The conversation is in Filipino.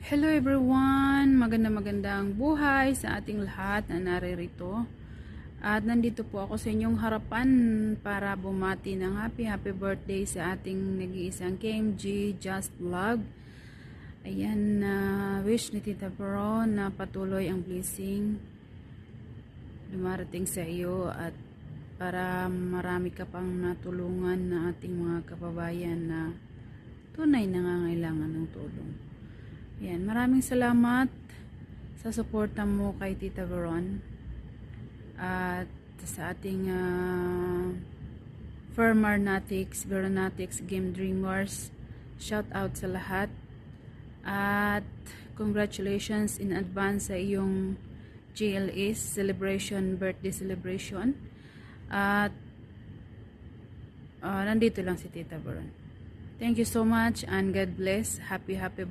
Hello everyone! Magandang buhay sa ating lahat na naririto. At nandito po ako sa inyong harapan para bumati ng happy birthday sa ating nag-iisang KMG Just Vlog. Ayan, wish ni Tita Bro na patuloy ang blessing dumarating sa iyo at para marami ka pang natulungan na ating mga kababayan na tunay nangangailangan ng tulong. Yan, maraming salamat sa suporta mo kay Tita Veron at sa ating Veronatics Game Dreamers. Shout out sa lahat at congratulations in advance sa iyong GLS birthday celebration. At nandito lang si Tita Veron. Thank you so much and God bless. Happy birthday.